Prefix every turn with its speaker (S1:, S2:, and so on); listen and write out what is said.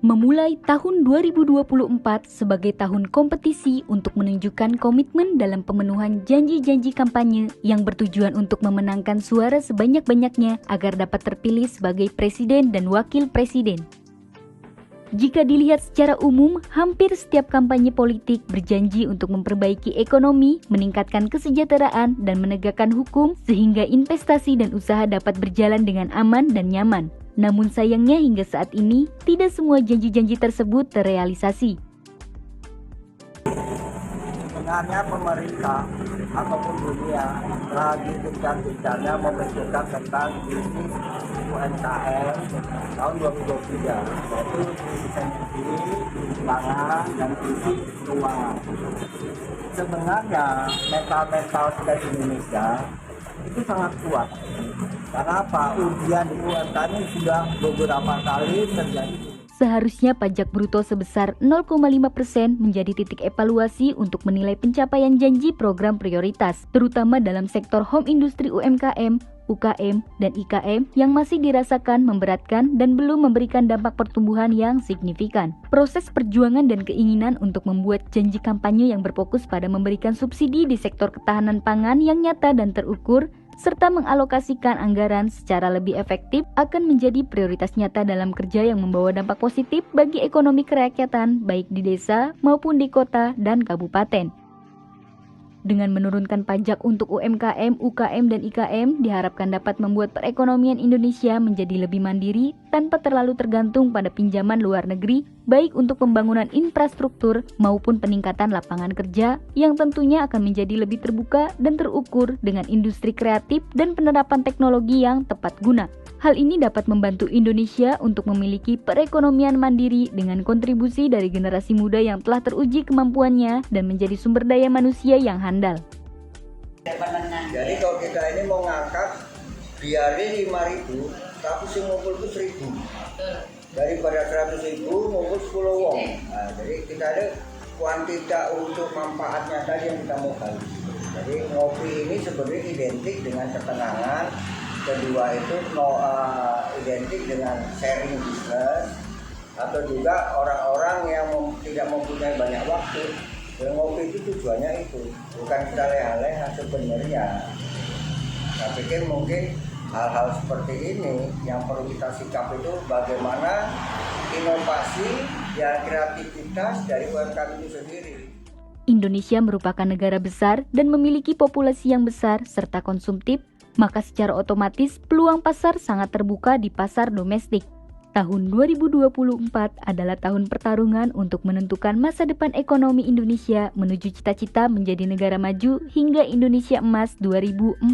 S1: Memulai tahun 2024 sebagai tahun kompetisi untuk menunjukkan komitmen dalam pemenuhan janji-janji kampanye yang bertujuan untuk memenangkan suara sebanyak-banyaknya agar dapat terpilih sebagai presiden dan wakil presiden. Jika dilihat secara umum, hampir setiap kampanye politik berjanji untuk memperbaiki ekonomi, meningkatkan kesejahteraan, dan menegakkan hukum sehingga investasi dan usaha dapat berjalan dengan aman dan nyaman. Namun sayangnya hingga saat ini, tidak semua janji-janji tersebut terrealisasi.
S2: Sebenarnya pemerintah ataupun dunia lagi gencar-gencarnya membentukkan tentang bisnis UMKM tahun 2023, yaitu distribusi, pangan, dan visi keuangan. Sebenarnya mental kita di Indonesia itu sangat kuat. Karena apa? Ujian di UMKM ini sudah beberapa kali terjadi.
S1: Seharusnya pajak bruto sebesar 0,5% menjadi titik evaluasi untuk menilai pencapaian janji program prioritas, terutama dalam sektor home industri UMKM, UKM, dan IKM yang masih dirasakan memberatkan dan belum memberikan dampak pertumbuhan yang signifikan. Proses perjuangan dan keinginan untuk membuat janji kampanye yang berfokus pada memberikan subsidi di sektor ketahanan pangan yang nyata dan terukur, serta mengalokasikan anggaran secara lebih efektif akan menjadi prioritas nyata dalam kerja yang membawa dampak positif bagi ekonomi kerakyatan baik di desa maupun di kota dan kabupaten. Dengan menurunkan pajak untuk UMKM, UKM, dan IKM, diharapkan dapat membuat perekonomian Indonesia menjadi lebih mandiri tanpa terlalu tergantung pada pinjaman luar negeri, baik untuk pembangunan infrastruktur maupun peningkatan lapangan kerja yang tentunya akan menjadi lebih terbuka dan terukur dengan industri kreatif dan penerapan teknologi yang tepat guna. Hal ini dapat membantu Indonesia untuk memiliki perekonomian mandiri dengan kontribusi dari generasi muda yang telah teruji kemampuannya dan menjadi sumber daya manusia yang handal.
S2: Jadi kalau kita ini mau ngangkat biarin 5.000, tapi sing ngumpul itu 1.000. Daripada 100.000 ngumpul 10 wong. Nah, jadi kita ada kuantitas untuk manfaatnya tadi yang kita mau kali. Jadi ngopi ini sebenarnya identik dengan ketenangan. Kedua itu identik dengan sharing bisnis, atau juga orang-orang yang tidak mempunyai banyak waktu. Dan ngopi itu tujuannya itu, bukan kita leha-leha sebenarnya. Saya pikir mungkin hal-hal seperti ini yang perlu kita sikap itu bagaimana inovasi dan kreativitas dari UMKM itu sendiri.
S1: Indonesia merupakan negara besar dan memiliki populasi yang besar serta konsumtif, maka secara otomatis peluang pasar sangat terbuka di pasar domestik. Tahun 2024 adalah tahun pertarungan untuk menentukan masa depan ekonomi Indonesia menuju cita-cita menjadi negara maju hingga Indonesia Emas 2045.